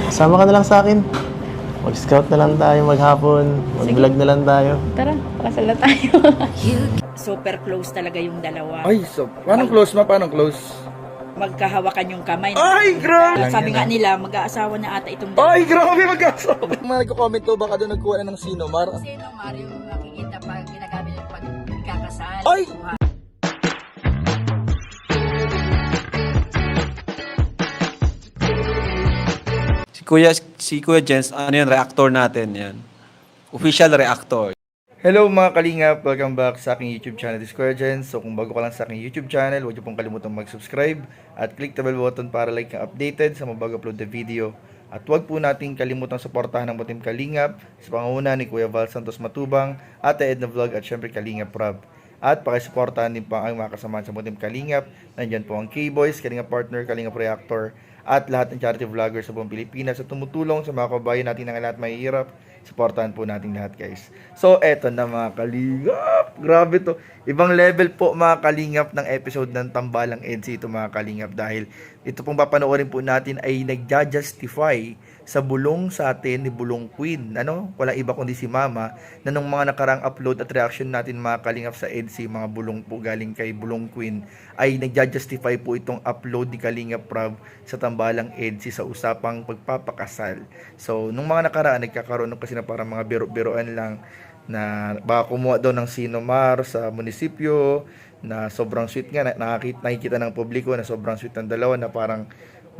Sama ka na lang sa akin. Mag-scout na lang tayo maghapon. Mag-vlog na lang tayo. Tara, pakasal na tayo. Super close talaga yung dalawa. Ay, so, paano close ma? Paano close? Magkahawakan yung kamay. Ay, grabe! Sabi nga nila, mag-aasawa na ata itong dalawa. Ay, grabe mag-asawa! Mga nagko-comment to, baka doon nagkuha na ng Sinomar. Sino Mario makikita pag ginagamit yung pagkakasal? Ay! Si Kuya Jens, ano yun, reactor natin yan. Official reactor. Hello mga kalingap! Welcome back sa aking YouTube channel, this is Kuya Jens. So kung bago ka lang sa aking YouTube channel, huwag niyo pong kalimutang mag-subscribe at click the bell button para like kang updated sa mga bago upload na video. At huwag po nating kalimutang suportahan ng Team Kalingap sa pangunguna ni Kuya Val Santos Matubang, Ate Edna Vlog at syempre Kalingap Rob. At pakisuportahan din po ang mga kasamahan sa Team Kalingap. Nandyan po ang K-Boys, Kalingap Partner, Kalingap Reactor, at lahat ng charity vloggers sa buong Pilipinas at tumutulong sa mga kabayan natin na lahat mahihirap. Supportahan po natin lahat, guys. So, eto na mga kalingap. Grabe to. Ibang level po mga kalingap ng episode ng Tambalang EDSA ito mga kalingap dahil ito pong papanoorin po natin ay nagja-justify sa bulong sa atin ni Bulong Queen. Ano? Walang iba kundi si Mama na nung mga nakarang upload at reaction natin mga kalingap sa EDSA, mga bulong po galing kay Bulong Queen ay nagja-justify po itong upload ni Kalingap Rob sa Tambalang EDSA sa usapang pagpapakasal. So, nung mga nakaraan nagkakaroon kasi na parang mga biro-biroan lang na baka kumuha daw ng Sinomar sa munisipyo na sobrang sweet nga, nakikita ng publiko na sobrang sweet ng dalawa na parang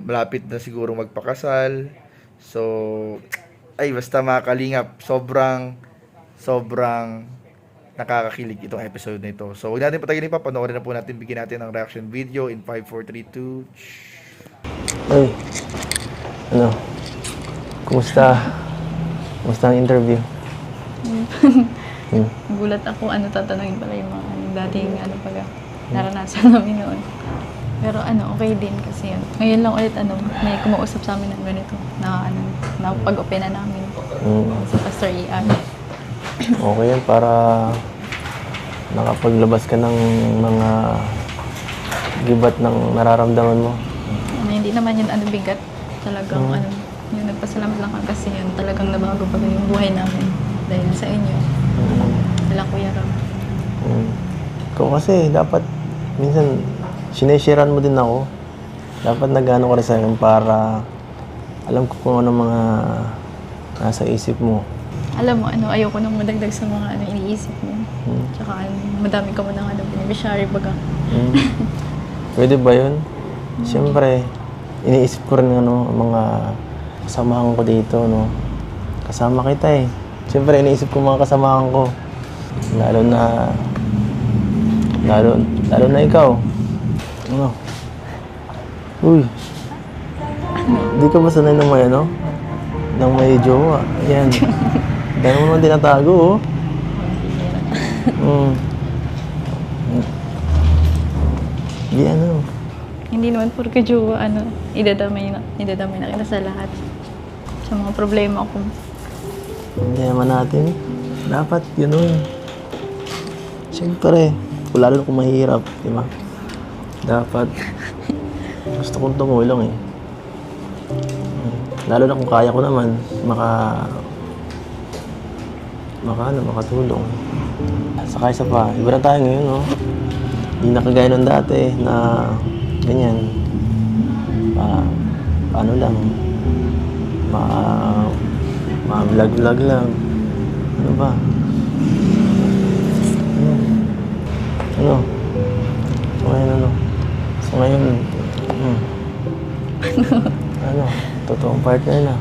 malapit na siguro magpakasal. So, ay basta mga kalingap, sobrang nakakakilig itong episode na ito. So, huwag natin patagilin pa, panoorin na po natin, bigyan natin ng reaction video in 5, 4, 3, 2. Uy, ano? Kumusta? Kumusta ang interview? Gulat ako, tatanungin pala yung mga dating naranasan namin noon. Pero okay din kasi yun. Ngayon lang ulit may kumausap sa amin ng ganito na pag-openan namin sa Pastor ER. Okay yan para nakapaglabas ka ng mga gibat ng nararamdaman mo. Hindi naman yun bigat. Talagang yung nagpasalamat lang kasi yun talagang nabago pa yung buhay namin dahil sa inyo. Sila Kuya Rob. Ikaw kasi dapat minsan sinesharean mo din ako. Dapat nag-ano ka rin sa akin para alam ko kung ano mga nasa isip mo. Alam mo, ayoko nang madagdag sa mga iniisip mo. Tsaka madami ka mo nang beneficiary baga. Pwede ba yun? Siyempre, iniisip ko rin mga kasamahan ko dito, no? Kasama kita eh. Siyempre, iniisip ko mga kasamahan ko. Lalo na ikaw. Ano? Uy. Di ka ba sanay ng may ng may jowa? Ayan. Dahil mo naman tinatago, oh. Di Hindi naman porke jowa, idadamay na kita sa lahat. Sa mga problema ko. Hindi naman natin. Dapat yun. Siyempre, lalo kung mahirap, di ba? Dapat. Gusto kong tumulong eh. Lalo na kung kaya ko naman, makatulong. Saka isa pa, iba na tayo ngayon, no? Hindi na kagaya ng dati na ganyan. Paano lang, ma-vlog lang. Ano ba? Ano? So ngayon, totoong partner na.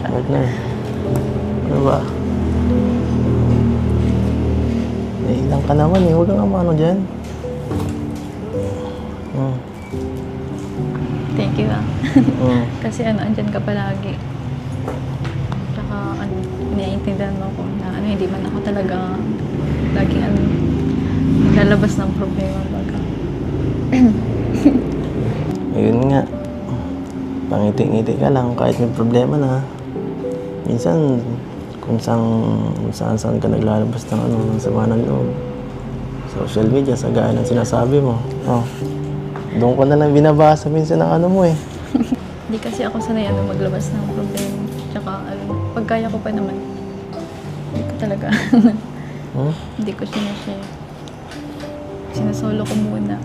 Partner. Ano ba? Nailang ka naman eh. Huwag kang dyan. Thank you Kasi andyan ka palagi. Tsaka iniintindihan mo ko na hindi man ako talaga laging lalabas ng problema baga. Ayun nga. Pangiti-ngiti ka lang kahit may problema na. Minsan, kung saan ka naglalabas ng sama ng loob. Social media, sa gaya ng sinasabi mo. Doon ko na lang binabasa minsan ng mo eh. Hindi kasi ako sanay maglabas ng problema. Tsaka pag kaya ko pa naman, hindi ko talaga, hindi ko sinashare. Sinasolo ko muna.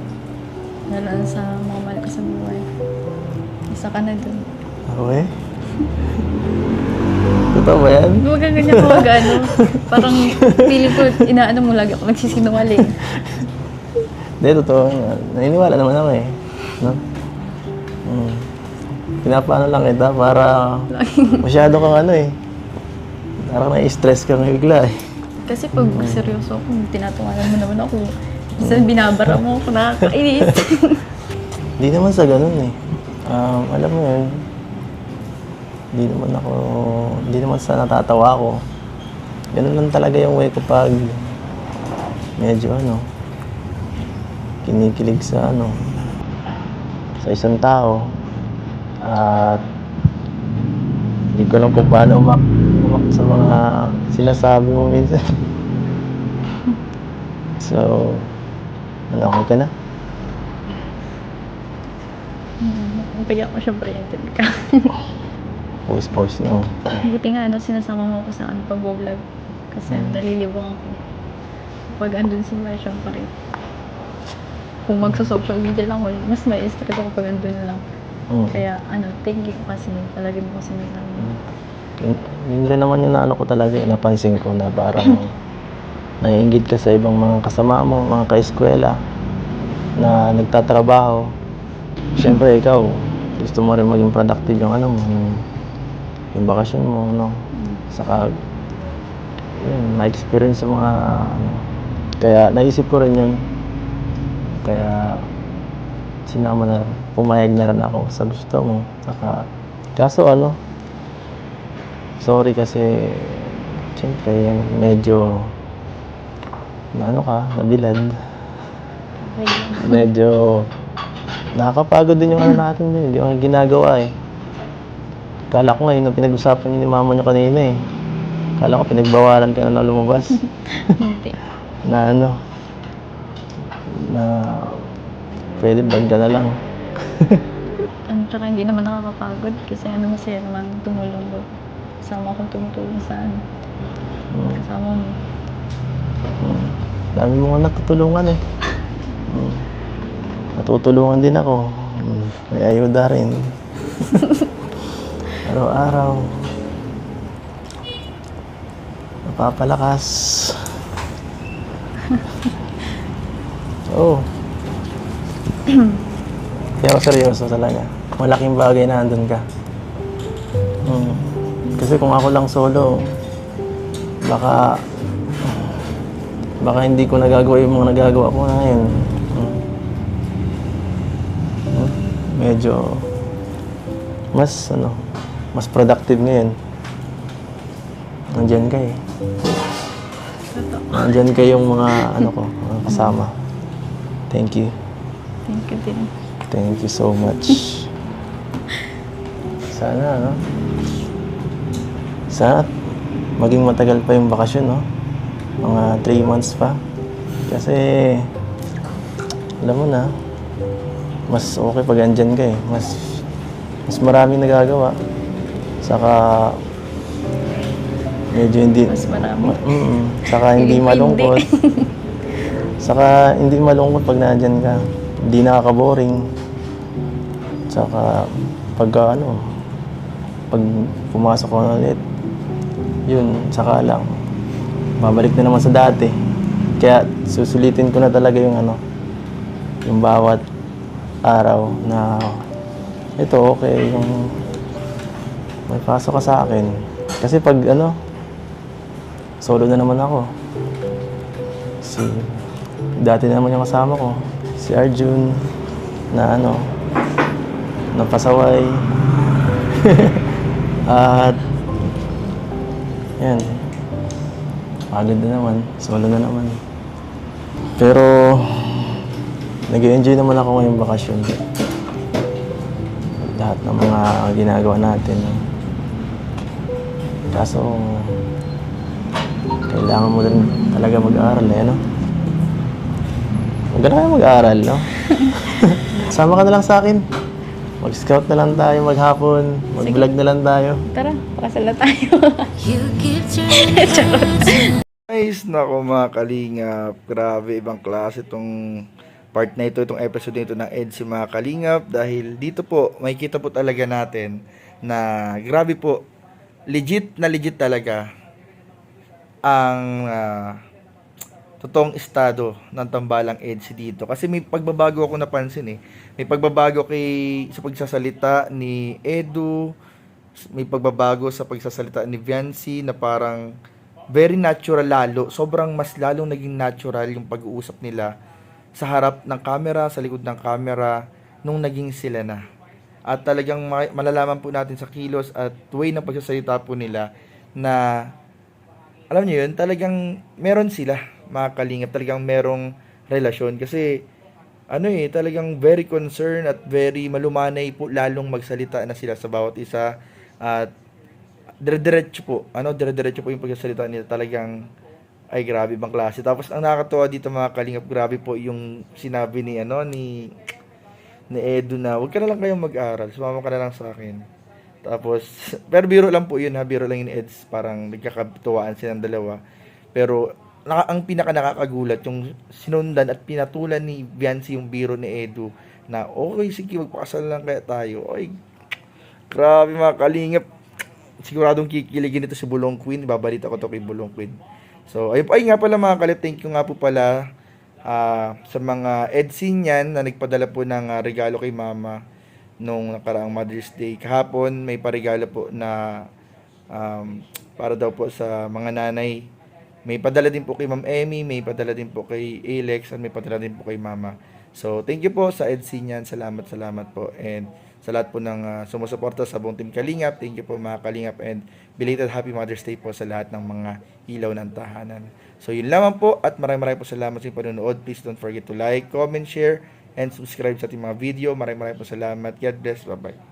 Lalo sa mga mahal ko sa buhay. Isa ka na dun. Okay? Totoo ba yan? Huwag kang ganyan ko Parang feeling ko, inaano mo lagi ako nagsisinungaling. Hindi, totoo. Naniniwala naman ako eh. No? Pinapaano lang kita para masyado kang parang na-stress kang bigla eh. Kasi pag seryoso ako, tinatawanan mo naman ako. Minsan binabara mo ako, nakakainis. Hindi naman sa ganun eh. Alam mo yun, hindi naman sa natatawa ko. Ganun lang talaga yung way ko pag medyo kinikilig sa sa isang tao. At hindi ko alam kung paano umak sa mga sinasabi mo minsan. So, okay ka na? Kaya ako syempre yan ka. Pause na. Buti nga sinasama mo ako sa pag-vlog. Kasi nalilibang ako. Pag andun si Maya, syempre. Kung magsa-social media lang ako, mas may stress ako pag andun lang. Kaya thank you kasi talaga mo kasi Yun rin naman yung ko talaga, napansin ko na parang naiinggit ka sa ibang mga kasama mo, mga ka-eskwela na nagtatrabaho. Siyempre ikaw, gusto mo rin maging productive yung yung bakasyon mo, Saka, na-experience sa mga kaya naisip ko rin yun. Kaya, sinama na, pumayag na rin ako sa gusto mo. Saka, kaso sorry kasi, siyempre, medyo, nabilad. Medyo, nakakapagod din yung natin din. Hindi ko ginagawa eh. Kala ko ngayon, pinag-usapan niyo ni mama niyo kanina eh. Kala ko pinagbawalan ka na lumabas. Hindi. Na na pwede bag ka na lang. Tsaka hindi naman nakakapagod kasi masaya naman tumulong ko. Kasama akong tumutulong sa kasama mo. Dami mo nga natutulungan eh. Natutulungan din ako. May ayuda rin. Araw-araw. Napapalakas. Oo. Kaya ako seryoso talaga. Malaking bagay na andun ka. Kasi kung ako lang solo, baka hindi ko nagagawa yung mga nagagawa ko na ngayon. Medyo mas productive ngayon. Nandyan ka eh. Nandyan ka yung mga mga kasama. Thank you. Thank you din. Thank you so much. Sana maging matagal pa yung bakasyon, Mga 3 months pa. Kasi, alam mo na, mas okay pag andyan ka eh. Mas maraming nagagawa. Saka, medyo hindi... Mas marami. Saka hindi malungkot. Saka hindi malungkot pag nandyan ka. Hindi nakaka-boring. Saka, pag pumasok ko na ulit, yun, saka lang, babalik na naman sa dati. Kaya susulitin ko na talaga yung bawat araw na ito okay, yung may pasok ka sa akin. Kasi pag solo na naman ako. Dati na naman yung kasama ko, si Arjun, na napasaway. At yan, pagod na naman, solo na naman. Pero nag-enjoy naman ako ngayong bakasyon. Lahat ng mga ginagawa natin. Kaso kailangan mo rin talaga mag-aaral Huwag ka na kayo mag-aaral, Sama ka na lang sa akin. Mag-scout na lang tayo maghapon. Mag-vlog na lang tayo. Tara, pakasal na tayo. Guys, nako mga kalingap, grabe ibang klase itong part na ito, itong episode na ito ng EDSI mga kalingap, dahil dito po, makikita po talaga natin na grabe po, legit na legit talaga ang totoong estado ng tambalang EDSI dito. Kasi may pagbabago ako napansin eh. May pagbabago sa pagsasalita ni Edu, may pagbabago sa pagsasalita ni Viancy na parang very natural lalo. Sobrang mas lalong naging natural yung pag-uusap nila sa harap ng camera, sa likod ng camera, nung naging sila na. At talagang malalaman po natin sa kilos at way ng pagsasalita po nila na, alam niyo yun, talagang meron sila, mga kalingap, talagang merong relasyon. Kasi, talagang very concerned at very malumanay po lalong magsalita na sila sa bawat isa. At dire-diretso po yung pagsasalita nila, talagang ay grabe bang klase. Tapos ang nakakatuwa dito mga kalingap, grabe po yung sinabi ni Edu na wag ka na lang kayong mag-aral, sumama ka na lang sa akin. Tapos pero biro lang po yun, biro lang yun Eds, parang nagkakatuwaan silang dalawa. Pero ang pinaka nakakagulat yung sinundan at pinatulan ni Viancy yung biro ni Edu na okay, sige, magpakasal lang kaya tayo. Ay, grabe mga kalingap. Siguradong kikiligin ito si Bulong Queen. Babalita ko to kay Bulong Queen. So, ay nga pala mga kalip, thank you nga po pala sa mga EDSI niyan na nagpadala po ng regalo kay Mama nung nakaraang Mother's Day. Kahapon, may paregalo po na para daw po sa mga nanay. May padala din po kay Ma'am Emmy, may padala din po kay Alex, at may padala din po kay Mama. So, thank you po sa EDSI niyan. Salamat po. And sa lahat po ng sumusuporta sa buong Team Kalingap. Thank you po mga Kalingap, and belated Happy Mother's Day po sa lahat ng mga ilaw ng tahanan. So yun lamang po, at maraming po salamat sa inyong panonood. Please don't forget to like, comment, share, and subscribe sa ating mga video. Maraming po salamat. God bless. Bye-bye.